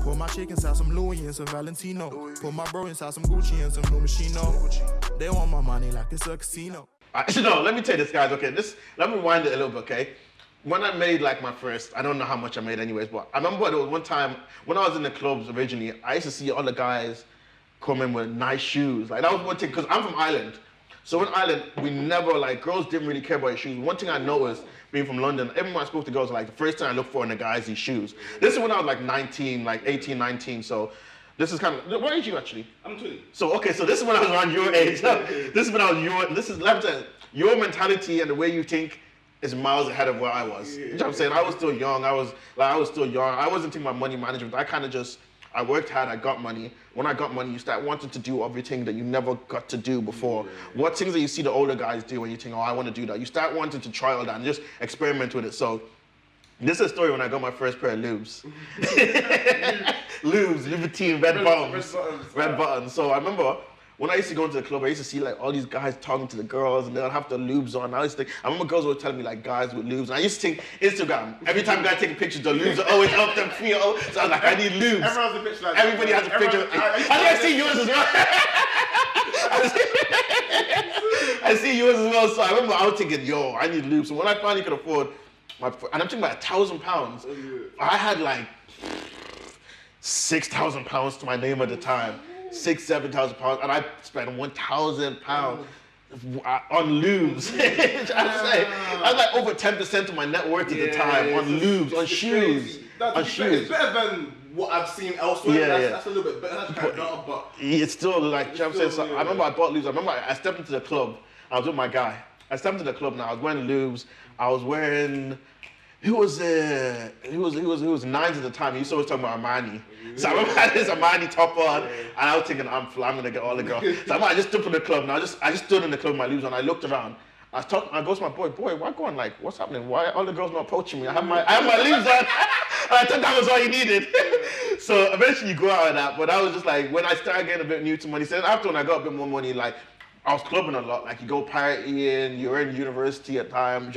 Put my chick inside some Louis and some Valentino. Put my bro inside some Gucci and some new Machino. They want my money like it's a casino. No, let me tell you this, guys. Okay, let me wind it a little bit. Okay, when I made like my first, I don't know how much I made anyways, but I remember there was one time when I was in the clubs originally, I used to see all the guys come in with nice shoes. Like that was one thing, because I'm from Ireland. So in Ireland, we never, like, girls didn't really care about your shoes. One thing I noticed being from London, everyone I spoke to girls, like, the first thing I look for in the guys is shoes. This is when I was like 19, like 18, 19. So this is kind of, what age are you actually? I'm 20. So, okay, so this is when I was around your age. This is when I was your mentality and the way you think is miles ahead of where I was. You know what I'm saying? I was still young. I was still young. I wasn't thinking about money management. I worked hard, I got money. When I got money, you start wanting to do everything that you never got to do before. What things that you see the older guys do and you think, oh, I want to do that. You start wanting to try all that and just experiment with it. So this is a story when I got my first pair of lubes. Lubes, Libertine, red buttons. So I remember when I used to go into the club, I used to see like all these guys talking to the girls and they'll have the lubes on. I remember girls were telling me like guys with lubes. And I used to think Instagram, every time guys take pictures, the lubes are always up them feet. So I was like, I need lubes. Everyone has a picture like Everybody has a picture. I see yours as well. I see yours as well. So I remember I was thinking, yo, I need lubes. So when I finally could afford and I'm thinking about £1,000, I had like £6,000 to my name at the time. £7,000, and I spent £1,000 on lubes. I was like over 10% of my net worth at the time on lubes, on shoes. It's better than what I've seen elsewhere. That's a little bit better. But it's still like, you know what I'm saying? So I remember I bought lubes. I remember I stepped into the club. I was with my guy. I stepped into the club and I was wearing lubes. I was wearing. He was nines at the time. He used to always talk about Armani. So I remember I had this Armani top on, and I was thinking, I'm gonna get all the girls. So I just stood in the club, and I just stood in the club with my lubes on. I looked around. I go to my boy, why going? Like, what's happening? Why are all the girls not approaching me? I have my lubes on. And I thought that was all you needed. So eventually you go out of that, but I was just like, when I started getting a bit new to money, so after when I got a bit more money, like, I was clubbing a lot. Like, you go partying, you're in university at times,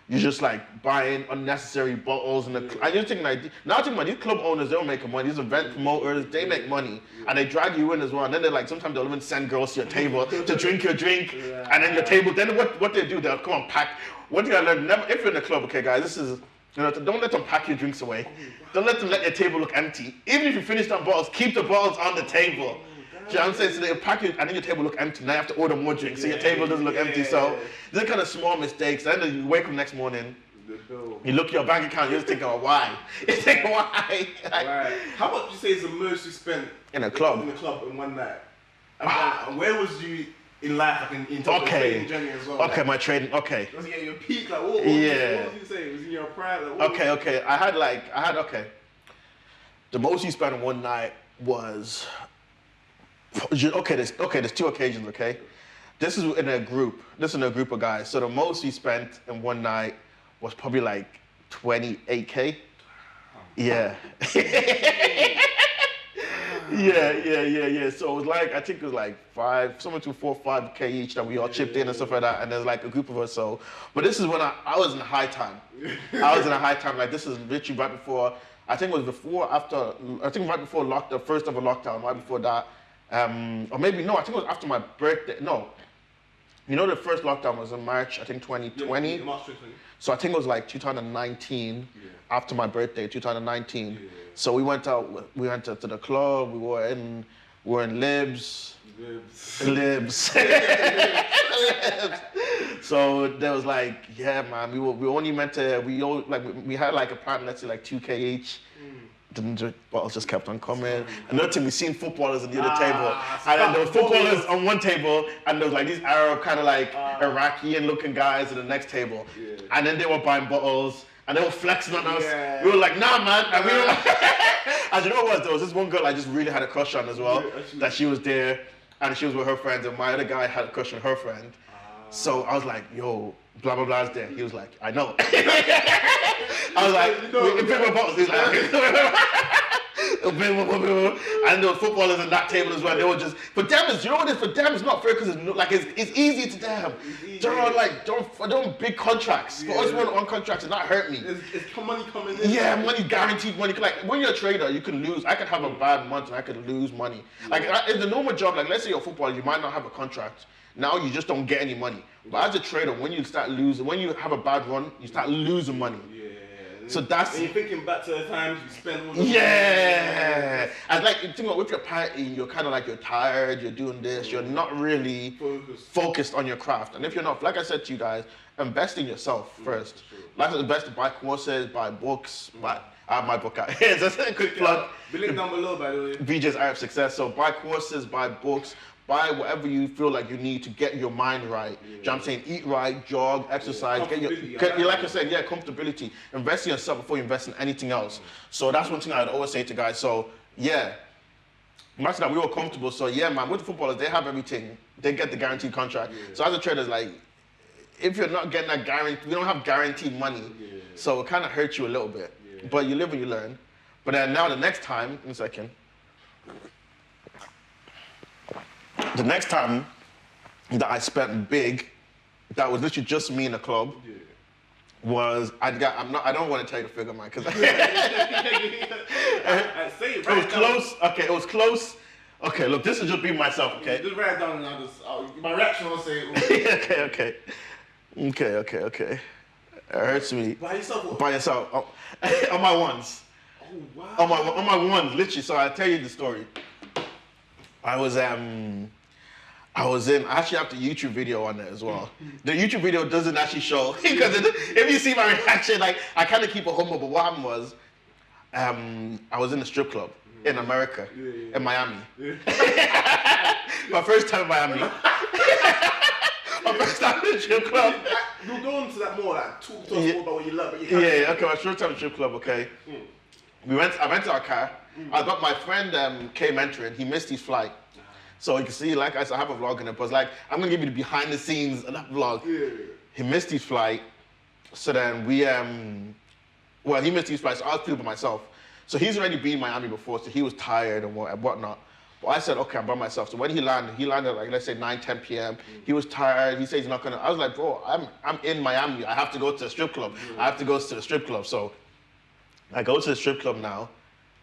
you're just like buying unnecessary bottles and I just think like now I think about these club owners, they don't make money. These event promoters, they make money and they drag you in as well. And then they're like sometimes they'll even send girls to your table to drink your drink, and then your table. Then what they do, they'll come and pack. One thing I learned: never if you're in a club, okay, guys, this is don't let them pack your drinks away. Don't let them let your table look empty. Even if you finish them bottles, keep the bottles on the table. Do you know what I'm saying? So they'll pack you, and then your table look empty. Now you have to order more drinks, so your table doesn't look empty. So these are kind of small mistakes. And then you wake up next morning, you look at your bank account, you're just thinking, oh, why? You're thinking, why? Right. How much would you say is the most you spent in a club? In one night? And where was you in life, like in terms of trading journey as well? Okay, my trading. Okay. Was it at your peak? Like, what was you saying? Was it in your prime? Like, okay. I had the most you spent in one night was. Okay, there's two occasions, okay? This is in a group of guys. So the most we spent in one night was probably like 28K. Yeah. Yeah. So it was like, I think it was like somewhere between 4 or 5K each that we all chipped in and stuff like that. And there's like a group of us. So, but this is when I was in high time. Like this is literally right before, I think it was right before lockdown, first ever lockdown, right before that. Or maybe, no, I think it was after my birthday. No. You know, the first lockdown was in March, I think 2020. Yeah, March 2020. So I think it was like 2019, after my birthday, 2019. Yeah. So we went to the club, we were in Libs. So there was like, yeah, man, we only meant to, we had like a plan, let's say like 2K each. The bottles just kept on coming. Another thing, we seen footballers on the other table. And then there was footballers on one table, and there was like these Arab kind of like Iraqi looking guys at the next table. Yeah. And then they were buying bottles, and they were flexing on us. Yeah. We were like, nah, man. And we were like, and you know what? There was this one girl I just really had a crush on as well, that she was there, and she was with her friends, and my other guy had a crush on her friend. So I was like, yo, blah, blah, blah's there. He was like, I know. I was like, we pick my bottles. He's like, and there were footballers at that table as well. They were just, for them, you know what it is? For them, it's not fair because it's easy to them. They're on they're big contracts. For us, we're on contracts, it not hurt me. It's money coming in. Yeah, money, guaranteed money. Like when you're a trader, you can lose. I could have a bad month and I could lose money. Like in the normal job, like let's say you're a footballer, you might not have a contract. Now you just don't get any money. But as a trader, when you start losing, when you have a bad run, you start losing money. So that's. And you're thinking back to the times you spent all the Yeah. And like, think about with your partying, you're kind of like, you're tired, you're doing this, you're not really focused on your craft. And if you're not, like I said to you guys, invest in yourself first. Like it's best to buy courses, buy books, I have my book out here. That's a quick plug. The link down below, by the way. VJ's Arab Success. So buy courses, buy books, buy whatever you feel like you need to get your mind right. You know what I'm saying? Eat right, jog, exercise, get like I said, comfortability. Invest in yourself before you invest in anything else. So that's one thing I'd always say to guys. So yeah, imagine that we were comfortable. So yeah, man, with the footballers, they have everything. They get the guaranteed contract. So as a trader, it's like, if you're not getting that guarantee, we don't have guaranteed money. So it kind of hurts you a little bit. But you live and you learn. But then now the next time, in a second, the next time that I spent big, that was literally just me in a club, was I don't want to tell you the figure, man, because it was close. Okay, it was close. Okay, look, this is just being myself. Okay. Just write it down and my reaction will say. Okay. It hurts me. By yourself. By yourself. On my ones. Oh wow. On my ones, literally. So I'll tell you the story. I actually have the YouTube video on it as well. The YouTube video doesn't actually show, because if you see my reaction, like, I kind of keep it humble, but what happened was, I was in a strip club in America, in Miami. My first time in Miami. My first time in a strip club. We'll go into that more, like, talk to us more about what you love. But you okay, my first time in a strip club, okay. I rented our car. I got my friend came entering, he missed his flight. So you can see, like I said, I have a vlog in it, but it's like, I'm gonna give you the behind the scenes of that vlog. He missed his flight, so then he missed his flight, so I was feeling by myself. So he's already been in Miami before, so he was tired and whatnot. But I said, okay, I'm by myself. So when he landed like, let's say 9, 10 p.m. He was tired, he said he's not gonna, I was like, bro, I'm in Miami, I have to go to the strip club. I have to go to the strip club. So I go to the strip club now.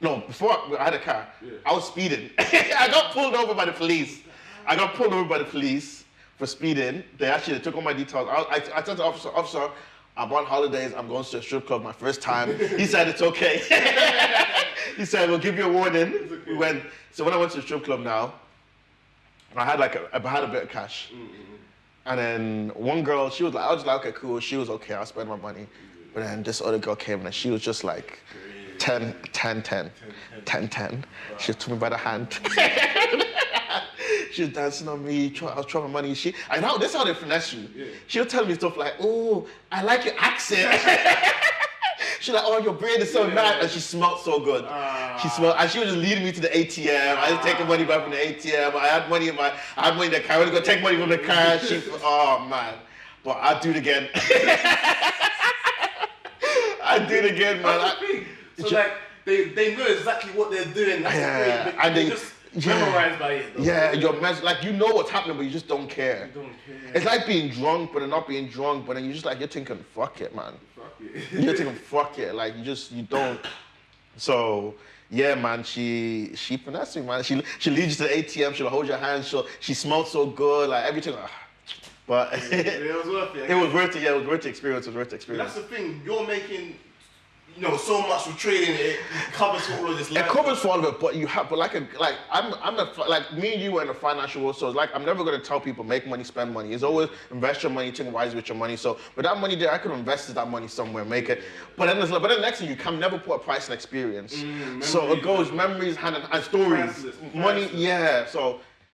No, before I had a car, I was speeding. I got pulled over by the police. For speeding. They took all my details. I told the officer, I'm on holidays, I'm going to a strip club my first time. He said it's okay. He said, we'll give you a warning. So when I went to the strip club now, I had a bit of cash. And then one girl, I was like, okay, cool. She was okay, I'll spend my money. But then this other girl came and she was just like, 10. She took me by the hand. She was dancing on me, I was throwing my money. This is how they finesse you. She was telling me stuff like, oh, I like your accent. She's like, oh, your braid is so nice. And she smelled so good. And she was just leading me to the ATM. I was taking money back from the ATM. I had money in the car. I was going to take money from the car. Oh, man. But I'll do it again. I'll do it again, man. So like they know exactly what they're doing. That's great. And they just memorized by it. Like you know what's happening, but you just don't care. It's like being drunk, but not being drunk. But then you're thinking, fuck it, man. You're thinking, fuck it. Like you don't. So yeah, man. She finessed me, man. She leads you to the ATM. She'll hold your hand. She smells so good. Like everything. But it was worth it. It was worth it. Yeah, it was worth the experience. That's the thing. You're making. So much with trading, it covers for all of this. It covers for all of it, but me and you are in the financial world, so it's like I'm never gonna tell people make money, spend money. It's always invest your money, think wisely with your money. So with that money there, I could invest that money somewhere, make it. But then next thing you can never put a price on experience. So it goes memories and stories, money. Yeah. So